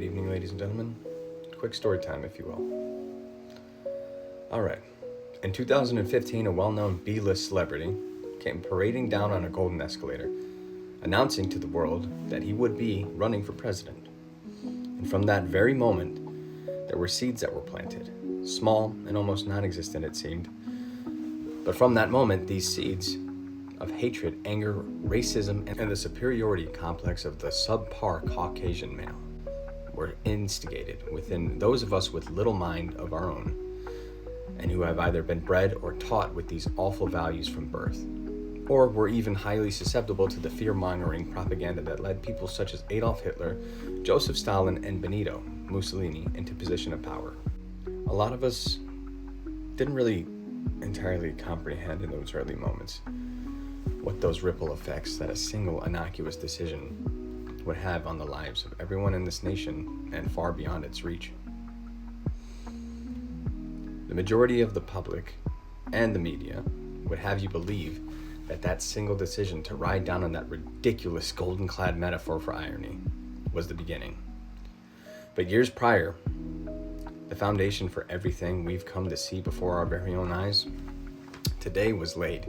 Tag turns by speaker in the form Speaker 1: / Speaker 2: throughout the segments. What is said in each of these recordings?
Speaker 1: Good evening, ladies and gentlemen. Quick story time, if you will. Alright. In 2015, a well-known B-list celebrity came parading down on a golden escalator, announcing to the world that he would be running for president. And from that very moment, there were seeds that were planted, small and almost non-existent it seemed. But from that moment, these seeds of hatred, anger, racism, and the superiority complex of the subpar Caucasian male were instigated within those of us with little mind of our own, and who have either been bred or taught with these awful values from birth, or were even highly susceptible to the fear-mongering propaganda that led people such as Adolf Hitler, Joseph Stalin, and Benito Mussolini into position of power. A lot of us didn't really entirely comprehend in those early moments what those ripple effects that a single innocuous decision would have on the lives of everyone in this nation and far beyond its reach. The majority of the public and the media would have you believe that that single decision to ride down on that ridiculous golden-clad metaphor for irony was the beginning. But years prior, the foundation for everything we've come to see before our very own eyes today was laid.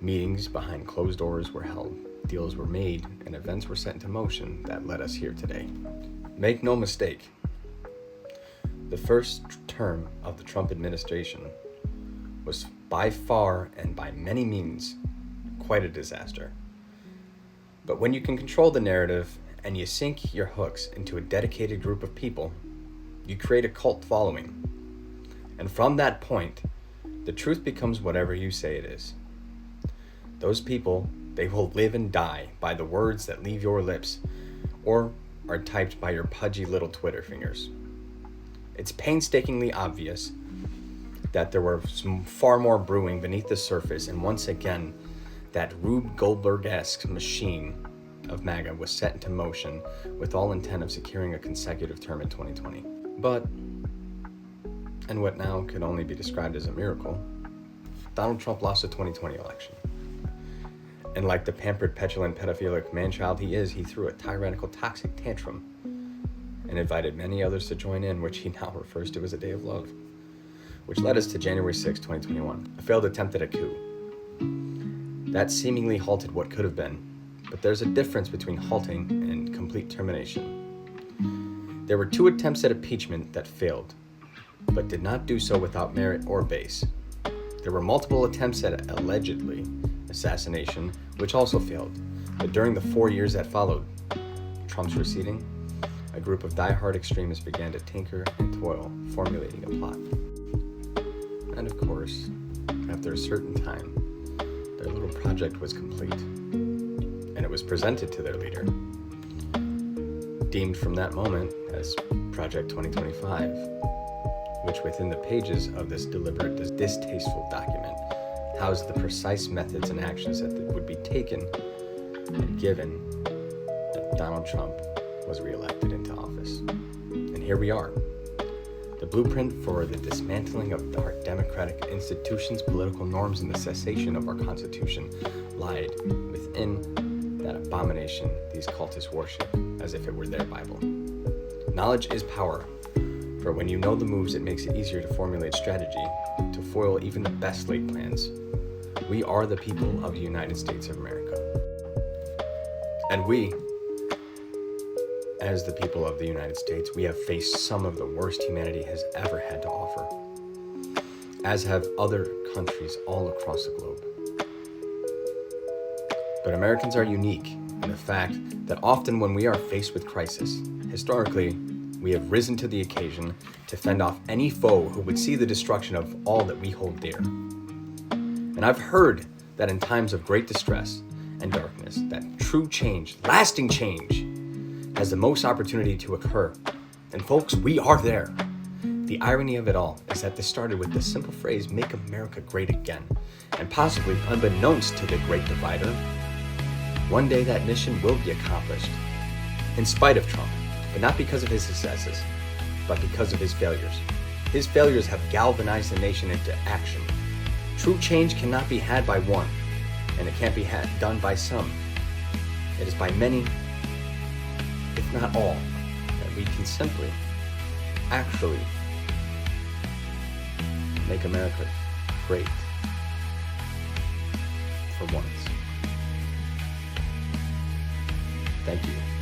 Speaker 1: Meetings behind closed doors were held, deals were made, and events were set into motion that led us here today. Make no mistake, the first term of the Trump administration was by far and by many means quite a disaster. But when you can control the narrative and you sink your hooks into a dedicated group of people, you create a cult following. And from that point, the truth becomes whatever you say it is. Those people, they will live and die by the words that leave your lips or are typed by your pudgy little Twitter fingers. It's painstakingly obvious that there were some far more brewing beneath the surface, and once again, that Rube Goldberg-esque machine of MAGA was set into motion with all intent of securing a consecutive term in 2020. But, and what now could only be described as a miracle, Donald Trump lost the 2020 election. And like the pampered, petulant, pedophilic man-child he is, he threw a tyrannical, toxic tantrum and invited many others to join in, which he now refers to as a day of love, which led us to January 6, 2021, a failed attempt at a coup. That seemingly halted what could have been, but there's a difference between halting and complete termination. There were two attempts at impeachment that failed, but did not do so without merit or base. There were multiple attempts at allegedly assassination, which also failed, but during the 4 years that followed Trump's receding, a group of die-hard extremists began to tinker and toil, formulating a plot. And of course, after a certain time, their little project was complete, and it was presented to their leader, deemed from that moment as Project 2025, which within the pages of this deliberate, distasteful document housed the precise methods and actions that would be taken and given if Donald Trump was reelected into office. And here we are. The blueprint for the dismantling of our democratic institutions, political norms, and the cessation of our Constitution lied within that abomination these cultists worship as if it were their Bible. Knowledge is power, for when you know the moves, it makes it easier to formulate strategy to foil even the best laid plans. We are the people of the United States of America. And we, as the people of the United States, we have faced some of the worst humanity has ever had to offer, as have other countries all across the globe. But Americans are unique in the fact that often when we are faced with crisis, historically, we have risen to the occasion to fend off any foe who would see the destruction of all that we hold dear. And I've heard that in times of great distress and darkness, that true change, lasting change, has the most opportunity to occur. And folks, we are there. The irony of it all is that this started with the simple phrase, "Make America Great Again." And possibly unbeknownst to the great divider, one day that mission will be accomplished, in spite of Trump, but not because of his successes, but because of his failures. His failures have galvanized the nation into action. True change cannot be had by one, and it can't be done by some. It is by many, if not all, that we can simply, actually, make America great for once. Thank you.